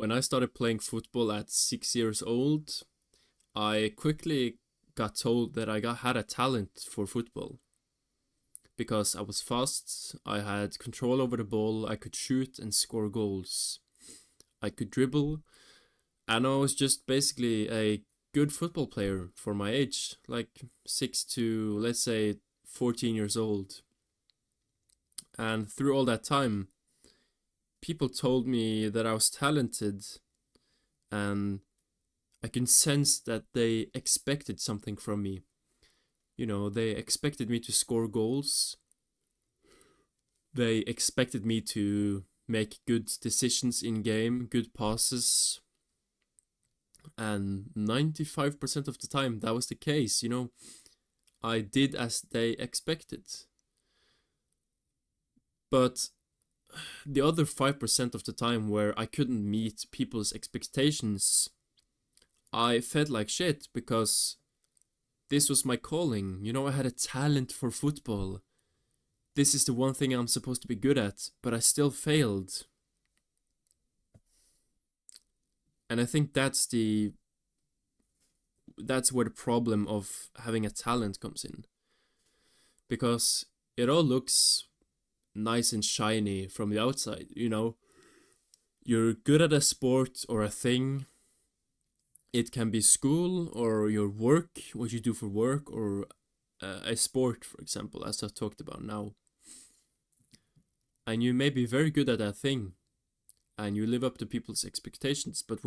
When I started playing football at 6 years old, I quickly got told that had a talent for football because I was fast, I had control over the ball, I could shoot and score goals, I could dribble, and I was just basically a good football player for my age, like 6 to, let's say, 14 years old. And through all that time, people told me that I was talented, and I can sense that they expected something from me. They expected me to score goals. They expected me to make good decisions in game, good passes. And 95% of the time, that was the case. I did as they expected. But the other 5% of the time where I couldn't meet people's expectations, I felt like shit because this was my calling. I had a talent for football. This is the one thing I'm supposed to be good at, but I still failed. And I think that's where the problem of having a talent comes in. Because it all looks nice and shiny from the outside, You're good at a sport or a thing. It can be school or your work, what you do for work, or a sport, for example, as I've talked about now. And you may be very good at that thing, and you live up to people's expectations, but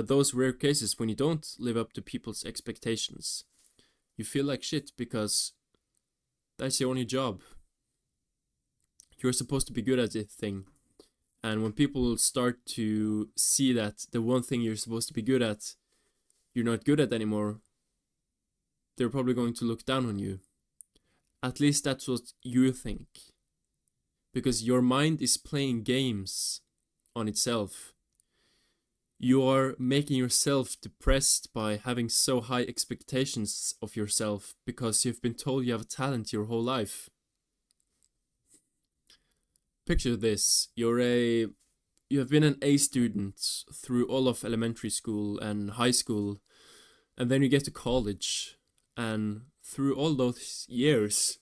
those rare cases when you don't live up to people's expectations, you feel like shit because that's your only job. You're supposed to be good at this thing. And when people start to see that the one thing you're supposed to be good at, you're not good at anymore, they're probably going to look down on you. At least that's what you think. Because your mind is playing games on itself. You are making yourself depressed by having so high expectations of yourself because you've been told you have a talent your whole life. Picture this, you have been an A student through all of elementary school and high school, and then you get to college, and through all those years,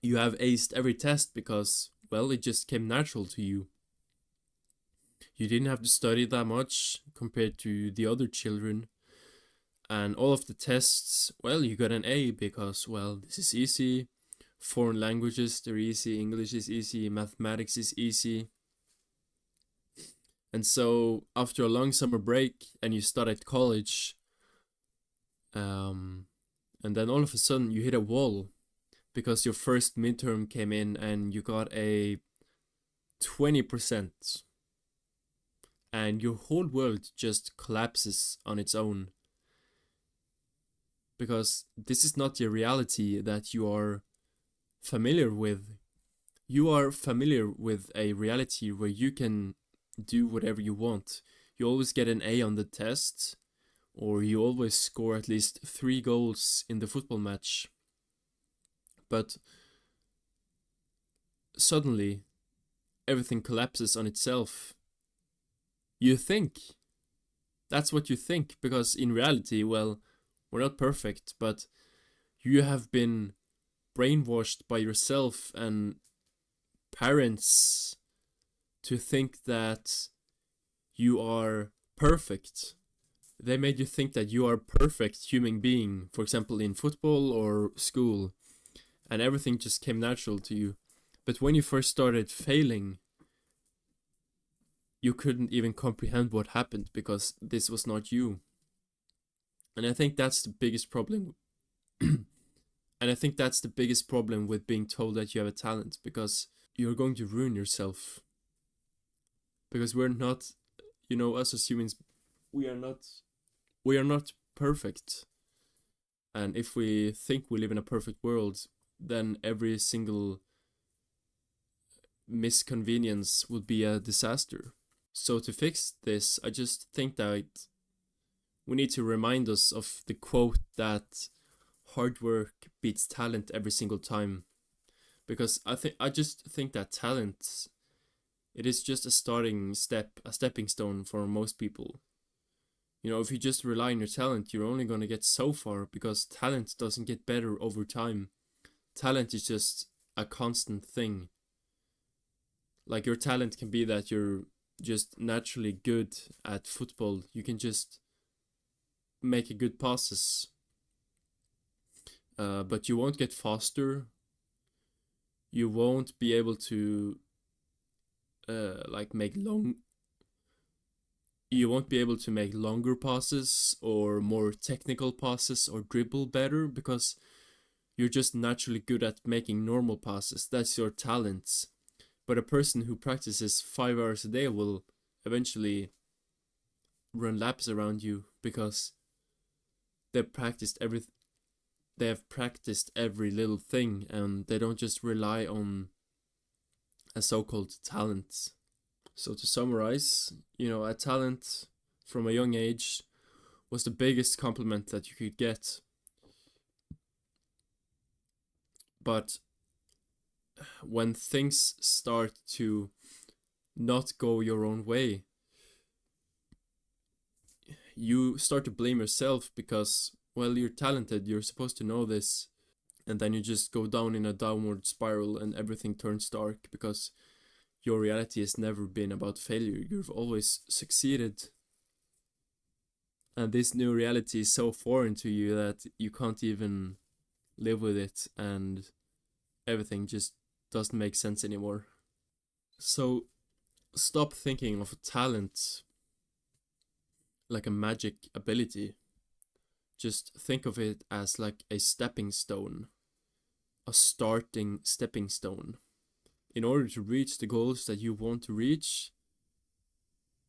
you have aced every test because, well, it just came natural to you. You didn't have to study that much compared to the other children, and all of the tests, well, you got an A because, well, this is easy. Foreign languages, they're easy. English is easy. Mathematics is easy. And so, after a long summer break and you start at college, and then all of a sudden you hit a wall because your first midterm came in and you got a 20%. And your whole world just collapses on its own. Because this is not your reality that you are familiar with. You are familiar with a reality where you can do whatever you want. You always get an A on the test, or you always score at least 3 goals in the football match. But suddenly, everything collapses on itself. You think. That's what you think, because in reality, well, we're not perfect, but you have been brainwashed by yourself and parents to think that you are perfect. They made you think that you are a perfect human being, for example, in football or school, and everything just came natural to you. But when you first started failing, you couldn't even comprehend what happened because this was not you. And I think that's the biggest problem. And I think that's the biggest problem with being told that you have a talent, because you're going to ruin yourself. Because we're not, us as humans, we are not perfect. And if we think we live in a perfect world, then every single misconvenience would be a disaster. So to fix this, I just think that we need to remind us of the quote that hard work beats talent every single time. Because I just think that talent It is just a starting step, a stepping stone for most people. You know, if you just rely on your talent, you're only going to get so far because talent doesn't get better over time. Talent is just a constant thing. Like your talent can be that you're just naturally good at football. You can just make a good passes, but you won't get faster. You won't be able to like make long. You won't be able to make longer passes or more technical passes or dribble better because you're just naturally good at making normal passes. That's your talent. But a person who practices 5 hours a day will eventually run laps around you because they've practiced every they have practiced every little thing and they don't just rely on a so-called talent. So to summarize, you know, a talent from a young age was the biggest compliment that you could get. But when things start to not go your own way, you start to blame yourself because, well, you're talented, you're supposed to know this, and then you just go down in a downward spiral and everything turns dark because your reality has never been about failure. You've always succeeded. And this new reality is so foreign to you that you can't even live with it, and everything just doesn't make sense anymore. So stop thinking of talent like a magic ability. Just think of it as like a stepping stone, a starting stepping stone. In order to reach the goals that you want to reach,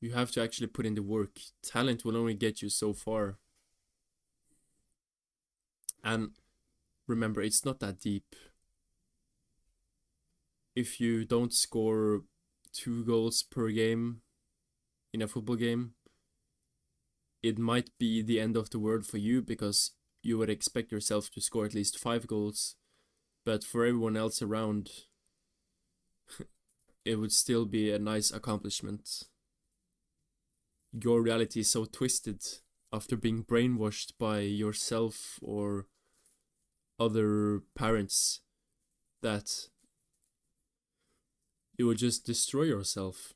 you have to actually put in the work. Talent will only get you so far. And remember, it's not that deep. If you don't score 2 goals per game in a football game, it might be the end of the world for you because you would expect yourself to score at least 5 goals. But for everyone else around, it would still be a nice accomplishment. Your reality is so twisted after being brainwashed by yourself or other parents that you would just destroy yourself.